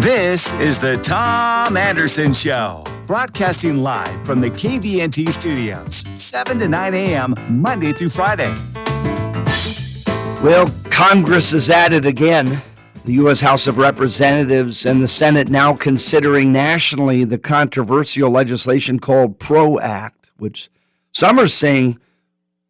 This is the Tom Anderson Show, broadcasting live from the KVNT studios, 7 to 9 a.m., Monday through Friday. Well, Congress is at it again. The U.S. House of Representatives and the Senate now considering nationally the controversial legislation called PRO Act, which some are saying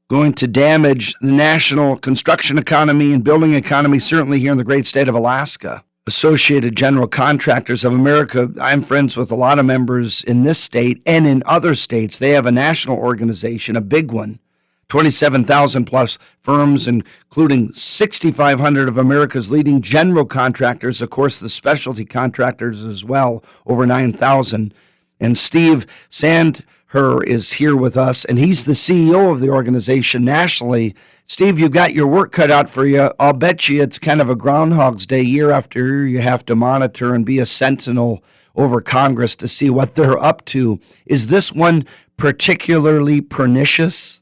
going to damage the national construction economy and building economy, certainly here in the great state of Alaska. Associated General Contractors of America, I'm friends with a lot of members in this state and in other states. They have a national organization, a big one, 27,000 plus firms, including 6,500 of America's leading general contractors, of course, the specialty contractors as well, over 9,000. And Steve Sandherr is here with us, and he's the CEO of the organization nationally. Steve, you've got your work cut out for you. I'll bet you it's kind of a Groundhog's Day year after year. You have to monitor and be a sentinel over Congress to see what they're up to. Is this one particularly pernicious?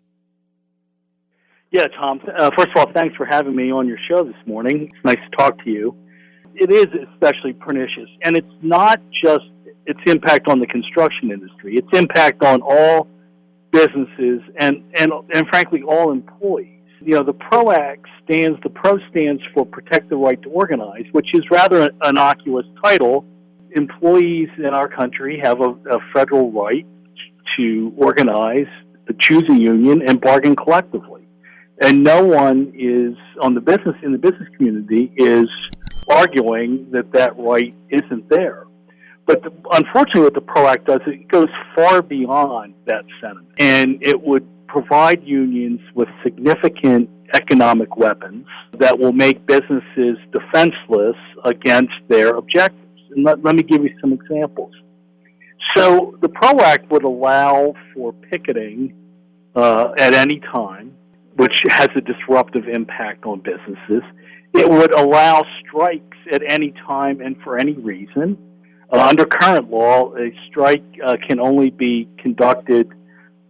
Yeah, Tom. First of all, thanks for having me on your show this morning. It's nice to talk to you. It is especially pernicious, and it's not just its impact on the construction industry. Its impact on all businesses and frankly, all employees. You know, the PRO Act stands for Protect the Right to Organize, which is rather an innocuous title. Employees in our country have a federal right to organize, to choose a union, and bargain collectively. And no one in the business community is arguing that right isn't there. But unfortunately, what the PRO Act does, it goes far beyond that sentiment, and it would provide unions with significant economic weapons that will make businesses defenseless against their objectives. And let me give you some examples. So the PRO Act would allow for picketing at any time, which has a disruptive impact on businesses. It would allow strikes at any time and for any reason. Under current law, a strike can only be conducted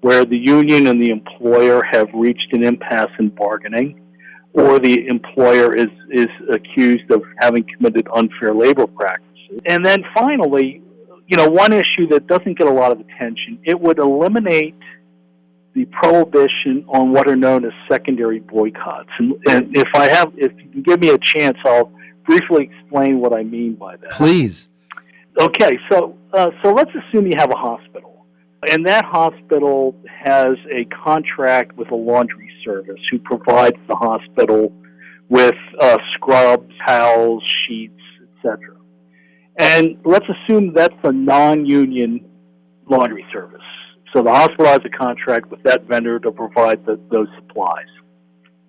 where the union and the employer have reached an impasse in bargaining, or the employer is accused of having committed unfair labor practices. And then finally, one issue that doesn't get a lot of attention, it would eliminate the prohibition on what are known as secondary boycotts. And if you can give me a chance, I'll briefly explain what I mean by that. Please. Okay, so let's assume you have a hospital, and that hospital has a contract with a laundry service who provides the hospital with scrubs, towels, sheets, etc. And let's assume that's a non-union laundry service. So the hospital has a contract with that vendor to provide those supplies.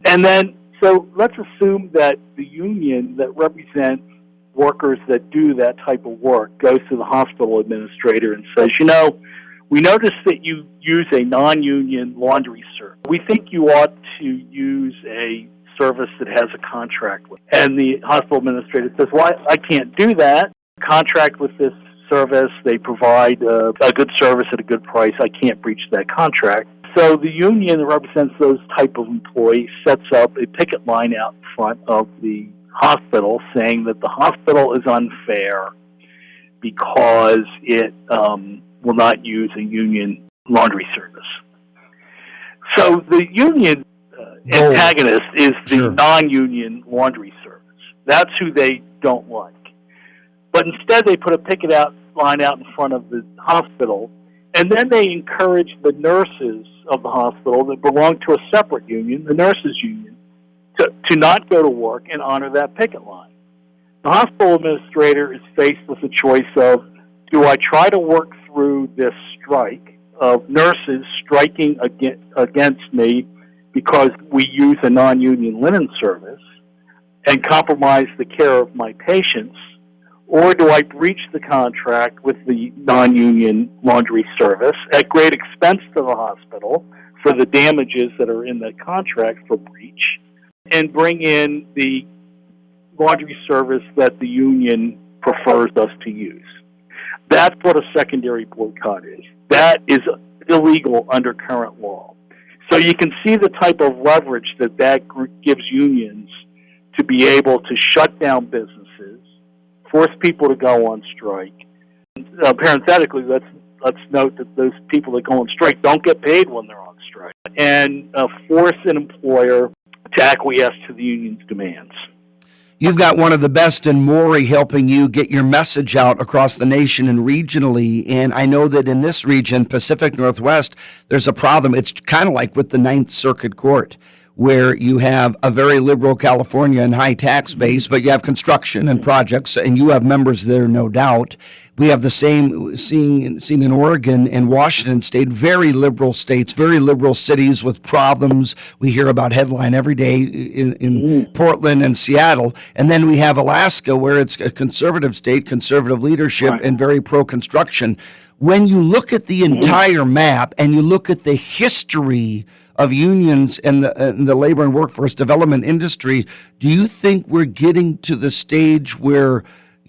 And then, so let's assume that the union that represents workers that do that type of work goes to the hospital administrator and says, we noticed that you use a non-union laundry service. We think you ought to use a service that has a contract with. And the hospital administrator says, well, I can't do that. Contract with this service, they provide a good service at a good price. I can't breach that contract. So the union that represents those type of employees sets up a picket line out in front of the hospital saying that the hospital is unfair because it will not use a union laundry service. So the union antagonist is the non-union laundry service. That's who they don't like. But instead they put a picket line out in front of the hospital, and then they encourage the nurses of the hospital that belong to a separate union, the nurses union, to not go to work and honor that picket line. The hospital administrator is faced with the choice of, do I try to work through this strike of nurses striking against me because we use a non-union linen service and compromise the care of my patients, or do I breach the contract with the non-union laundry service at great expense to the hospital for the damages that are in that contract for breach, and bring in the laundry service that the union prefers us to use? That's what a secondary boycott is. That is illegal under current law. So you can see the type of leverage that group gives unions to be able to shut down businesses, force people to go on strike. Parenthetically, let's note that those people that go on strike don't get paid when they're on strike, and force an employer to acquiesce to the union's demands. You've got one of the best in Maury helping you get your message out across the nation and regionally. And I know that in this region, Pacific Northwest, there's a problem. It's kind of like with the Ninth Circuit Court, where you have a very liberal California and high tax base, but you have construction and projects, and you have members there, no doubt. We have the same seen in Oregon and Washington State, very liberal states, very liberal cities with problems. We hear about headline every day in Portland and Seattle. And then we have Alaska, where it's a conservative state, conservative leadership, and very pro-construction. When you look at the entire map and you look at the history of unions and the labor and workforce development industry, do you think we're getting to the stage where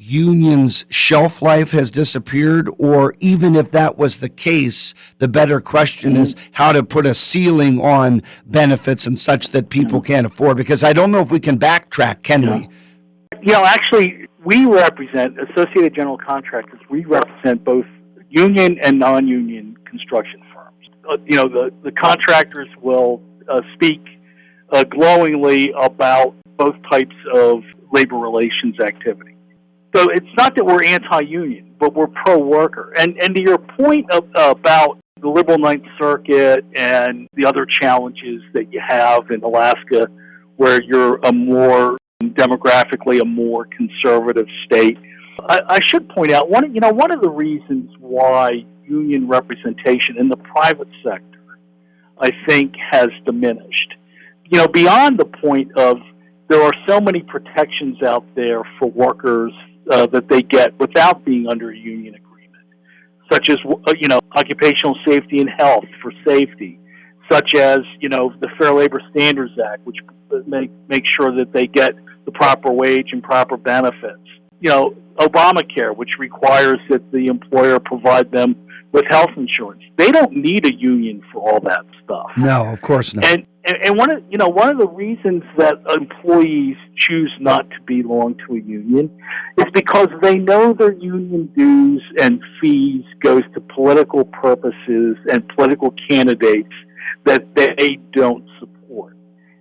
unions' shelf life has disappeared? Or even if that was the case, the better question is how to put a ceiling on benefits and such that people can't afford? Because I don't know if we can backtrack, can we? Actually, we represent, Associated General Contractors, we represent both union and non-union construction firms. The contractors will speak glowingly about both types of labor relations activity. So it's not that we're anti-union, but we're pro-worker. And to your point about the liberal Ninth Circuit and the other challenges that you have in Alaska, where you're demographically a more conservative state, I should point out one of the reasons why union representation in the private sector, I think, has diminished. Beyond the point of there are so many protections out there for workers that they get without being under a union agreement, such as occupational safety and health for safety, such as the Fair Labor Standards Act, which makes sure that they get the proper wage and proper benefits. Obamacare, which requires that the employer provide them with health insurance. They don't need a union for all that stuff. No, of course not. And one of the reasons that employees choose not to belong to a union is because they know their union dues and fees goes to political purposes and political candidates that they don't support.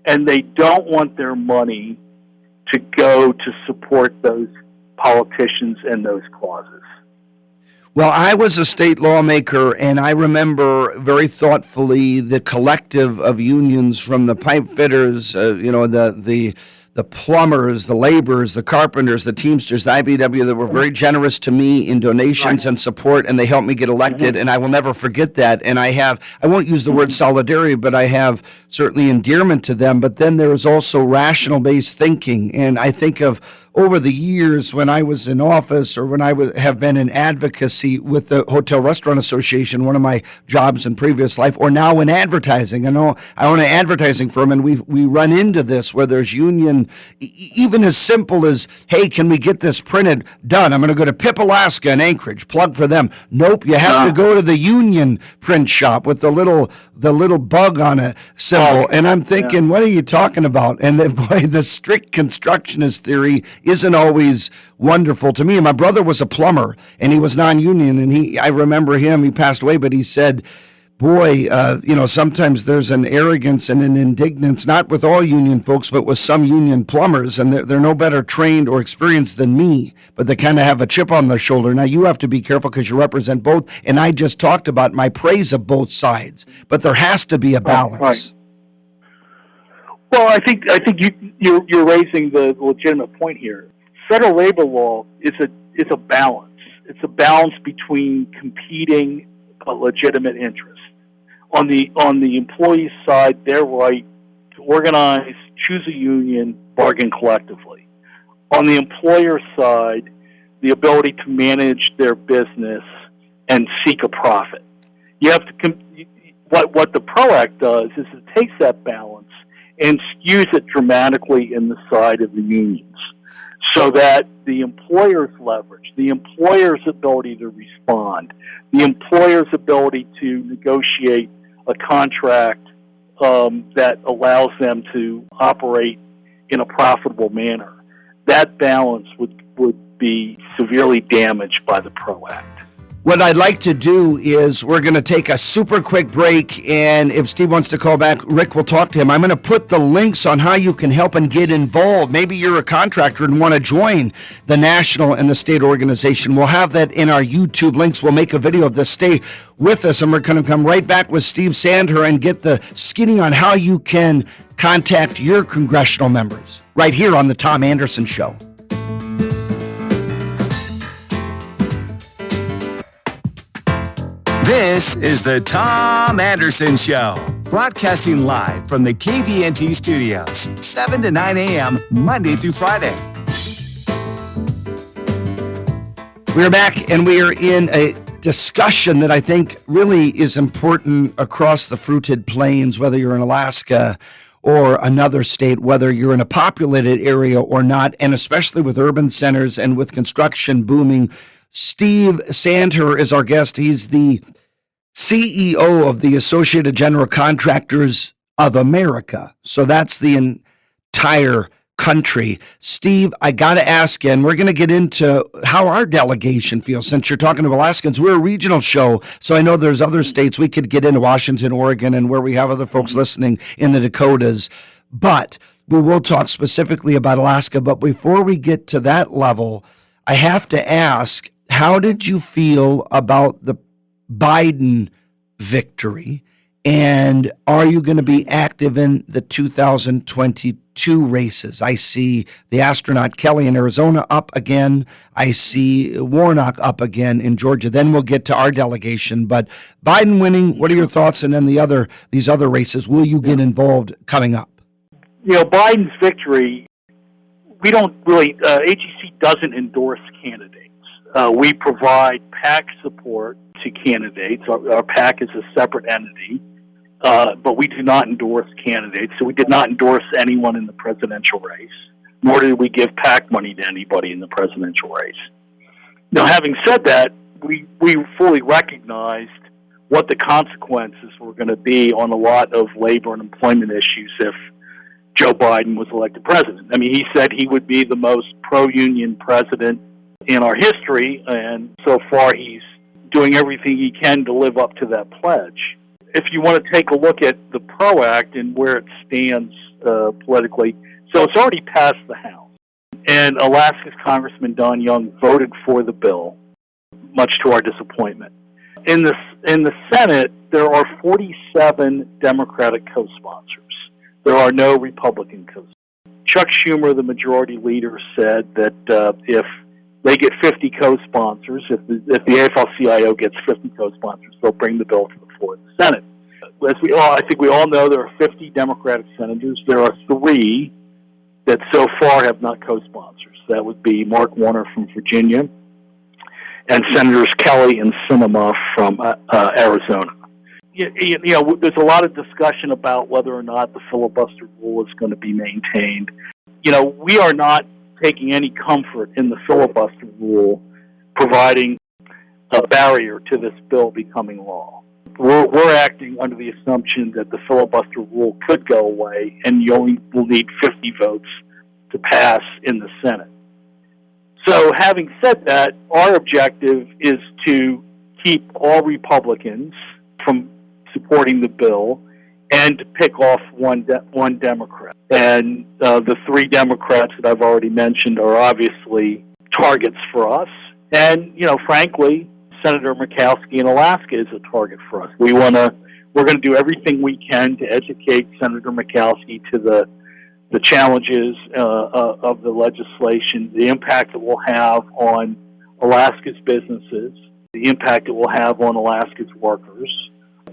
And they don't want their money to go to support those politicians and those causes. Well, I was a state lawmaker, and I remember very thoughtfully the collective of unions, from the pipe fitters, the plumbers, the laborers, the carpenters, the Teamsters, the IBW, that were very generous to me in donations and support, and they helped me get elected, and I will never forget that. And I won't use the word solidarity, but I have certainly endearment to them. But then there is also rational-based thinking, and I think of over the years when I was in office or when I have been in advocacy with the Hotel Restaurant Association, one of my jobs in previous life, or now in advertising. I own an advertising firm, and we run into this where there's union, even as simple as, hey, can we get this printed? Done. I'm going to go to Pip, Alaska in Anchorage. Plug for them. Nope, you have to go to the union print shop with the little bug on a symbol. And I'm thinking, what are you talking about? And the strict constructionist theory isn't always wonderful to me. And my brother was a plumber, and he was non-union, and I remember him, he passed away, but he said, boy, sometimes there's an arrogance and an indignance, not with all union folks, but with some union plumbers, and they're no better trained or experienced than me, but they kind of have a chip on their shoulder. Now, you have to be careful because you represent both, and I just talked about my praise of both sides, but there has to be a balance. Right. Well, I think you're raising the legitimate point here. Federal labor law is a balance. It's a balance between competing legitimate interests. On the employee's side, their right to organize, choose a union, bargain collectively. On the employer's side, the ability to manage their business and seek a profit. You have to. What the PRO Act does is it takes that balance and skews it dramatically in the side of the unions, so that the employer's leverage, the employer's ability to respond, the employer's ability to negotiate a contract that allows them to operate in a profitable manner, that balance would be severely damaged by the PRO Act. What I'd like to do is we're going to take a super quick break, and if Steve wants to call back, Rick will talk to him. I'm going to put the links on how you can help and get involved. Maybe you're a contractor and want to join the national and the state organization. We'll have that in our YouTube links. We'll make a video of this. Stay with us, and we're going to come right back with Steve Sandherr and get the skinny on how you can contact your congressional members right here on the Tom Anderson Show. This is the Tom Anderson Show, broadcasting live from the KVNT studios, 7 to 9 a.m., Monday through Friday. We're back, and we are in a discussion that I think really is important across the fruited plains, whether you're in Alaska or another state, whether you're in a populated area or not, and especially with urban centers and with construction booming. Steve Sandherr is our guest. He's the CEO of the Associated General Contractors of America. So that's the entire country. Steve, I got to ask you, and we're going to get into how our delegation feels. Since you're talking to Alaskans, we're a regional show, so I know there's other states. We could get into Washington, Oregon, and where we have other folks listening in the Dakotas. But we will talk specifically about Alaska. But before we get to that level, I have to ask, how did you feel about the Biden victory? And are you going to be active in the 2022 races? I see the astronaut Kelly in Arizona up again. I see Warnock up again in Georgia. Then we'll get to our delegation. But Biden winning, what are your thoughts? And then these other races, will you get involved coming up? You know, Biden's victory, we don't really, AGC doesn't endorse candidates. We provide PAC support to candidates. Our PAC is a separate entity, but we do not endorse candidates. So we did not endorse anyone in the presidential race, nor did we give PAC money to anybody in the presidential race. Now, having said that, we fully recognized what the consequences were going to be on a lot of labor and employment issues if Joe Biden was elected president. I mean, he said he would be the most pro-union president in our history, and so far he's doing everything he can to live up to that pledge. If you want to take a look at the PRO Act and where it stands politically, so it's already passed the House, and Alaska's Congressman Don Young voted for the bill, much to our disappointment. In the Senate, there are 47 Democratic co-sponsors. There are no Republican co-sponsors. Chuck Schumer, the majority leader, said that if they get 50 co-sponsors, if the AFL-CIO gets 50 co-sponsors, they'll bring the bill to the floor of the Senate. As I think we all know, there are 50 Democratic senators. There are 3 that so far have not co-sponsors. That would be Mark Warner from Virginia and Senators Kelly and Sinema from Arizona. You know, there's a lot of discussion about whether or not the filibuster rule is going to be maintained. You know, we are not taking any comfort in the filibuster rule providing a barrier to this bill becoming law. We're acting under the assumption that the filibuster rule could go away and you only will need 50 votes to pass in the Senate. So having said that, our objective is to keep all Republicans from supporting the bill and to pick off one Democrat. And the 3 Democrats that I've already mentioned are obviously targets for us. And, you know, frankly, Senator Murkowski in Alaska is a target for us. We're going to do everything we can to educate Senator Murkowski to the challenges of the legislation, the impact it will have on Alaska's businesses, the impact it will have on Alaska's workers,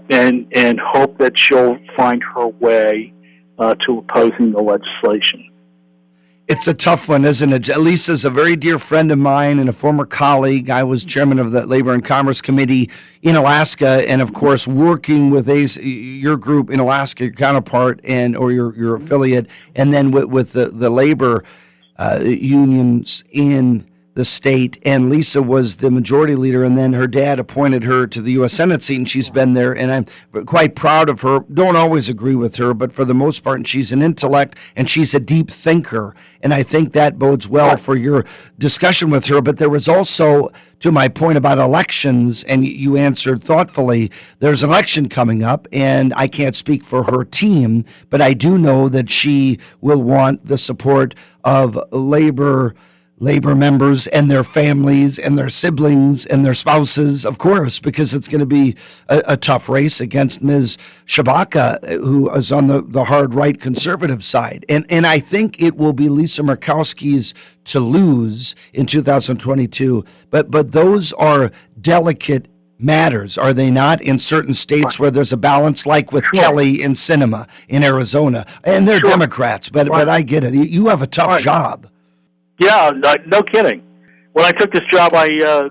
and hope that she'll find her way to opposing the legislation. It's a tough one, isn't it? Lisa's a very dear friend of mine and a former colleague. I was chairman of the Labor and Commerce Committee in Alaska, and of course, working with your group in Alaska, your counterpart, or your affiliate, and then with the labor unions in the state, and Lisa was the majority leader, and then her dad appointed her to the U.S. Senate seat, and she's been there, and I'm quite proud of her. Don't always agree with her, but for the most part, and she's an intellect, and she's a deep thinker, and I think that bodes well for your discussion with her. But there was also, to my point about elections, and you answered thoughtfully, there's an election coming up, and I can't speak for her team, but I do know that she will want the support of labor members and their families and their siblings and their spouses, of course, because it's going to be a tough race against Ms. Shabaka, who is on the hard right conservative side. And I think it will be Lisa Murkowski's to lose in 2022. But those are delicate matters, are they not, in certain states where there's a balance, like with Kelly and Sinema in Arizona, and they're Democrats, but I get it. You have a tough job. Yeah, no kidding. When I took this job, I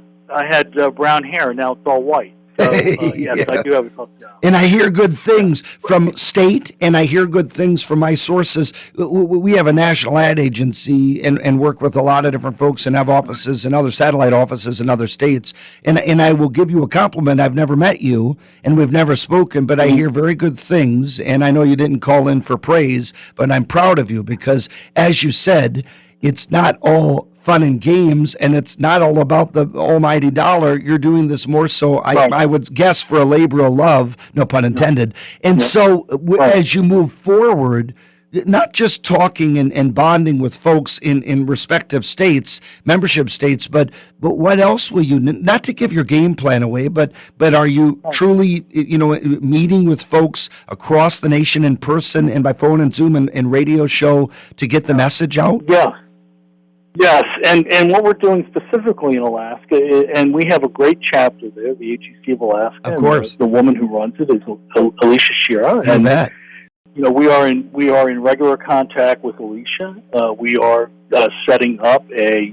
had brown hair. Now it's all white. So, yes, I do have a tough job. And I hear good things from state, and I hear good things from my sources. We have a national ad agency and work with a lot of different folks and have offices and other satellite offices in other states. And I will give you a compliment. I've never met you, and we've never spoken, but I hear very good things. And I know you didn't call in for praise, but I'm proud of you because, as you said, it's not all fun and games, and it's not all about the almighty dollar. You're doing this more so, I would guess, for a labor of love, no pun intended. And so as you move forward, not just talking and bonding with folks in respective states, membership states, but what else will you, not to give your game plan away, but are you truly, meeting with folks across the nation in person and by phone and Zoom and radio show to get the message out? Yeah. Yes, and what we're doing specifically in Alaska, and we have a great chapter there, the AGC of Alaska. Of course. The woman who runs it is Alicia Shira. And that. We are in regular contact with Alicia. We are setting up a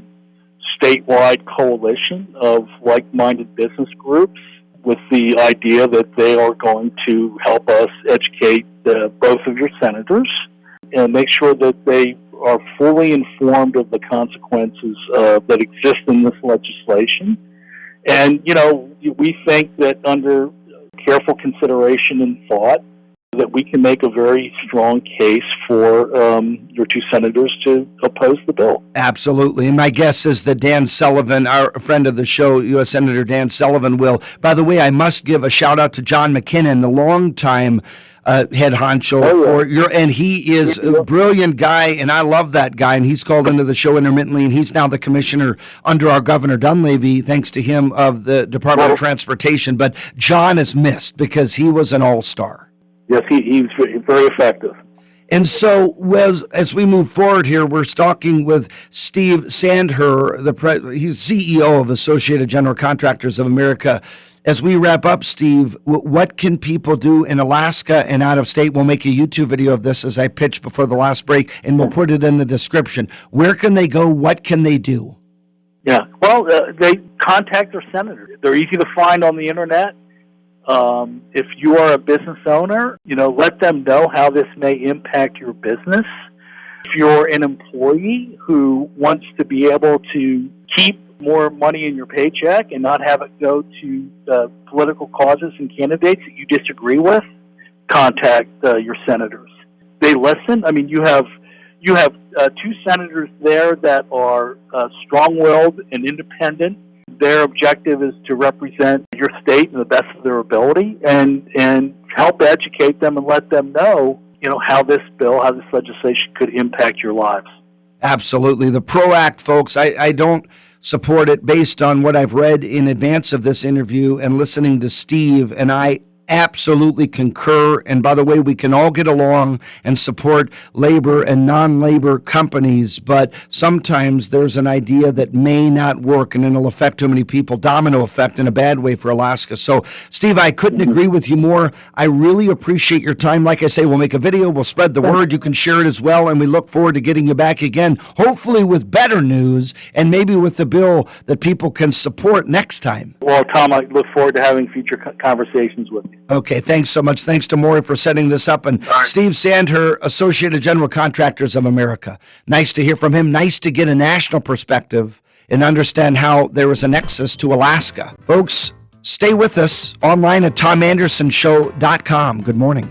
statewide coalition of like-minded business groups with the idea that they are going to help us educate both of your senators and make sure that they are fully informed of the consequences that exist in this legislation. And, we think that under careful consideration and thought, that we can make a very strong case for your two senators to oppose the bill. Absolutely. And my guess is that Dan Sullivan, our friend of the show, U.S. Senator Dan Sullivan, will. By the way, I must give a shout out to John McKinnon, the longtime head honcho for your, and he is a brilliant guy, and I love that guy, and he's called into the show intermittently, and he's now the commissioner under our Governor Dunleavy, thanks to him, of the Department of Transportation. But John is missed because he was an all-star. Yes, he's very effective. And so, as we move forward here, we're talking with Steve Sandherr, he's CEO of Associated General Contractors of America. As we wrap up, Steve, what can people do in Alaska and out of state? We'll make a YouTube video of this, as I pitched before the last break, and we'll put it in the description. Where can they go? What can they do? Yeah, well, they contact their senator. They're easy to find on the internet. If you are a business owner, let them know how this may impact your business. If you're an employee who wants to be able to keep more money in your paycheck and not have it go to political causes and candidates that you disagree with, contact your senators. They listen. I mean, you have two senators there that are strong-willed and independent. Their objective is to represent your state to the best of their ability and help educate them and let them know, how this legislation could impact your lives. Absolutely. The PRO Act, folks, I don't support it based on what I've read in advance of this interview and listening to Steve, and I absolutely concur. And by the way, we can all get along and support labor and non-labor companies, but sometimes there's an idea that may not work, and it'll affect too many people, domino effect in a bad way for Alaska. So, Steve, I couldn't agree with you more. I really appreciate your time. Like I say, we'll make a video, we'll spread the word, you can share it as well, and we look forward to getting you back again, hopefully with better news and maybe with the bill that people can support next time. Well, Tom, I look forward to having future conversations with you. Okay, thanks so much. Thanks to Maury for setting this up. And Steve Sandherr, Associated General Contractors of America. Nice to hear from him. Nice to get a national perspective and understand how there was a nexus to Alaska. Folks, stay with us online at TomAndersonShow.com. Good morning.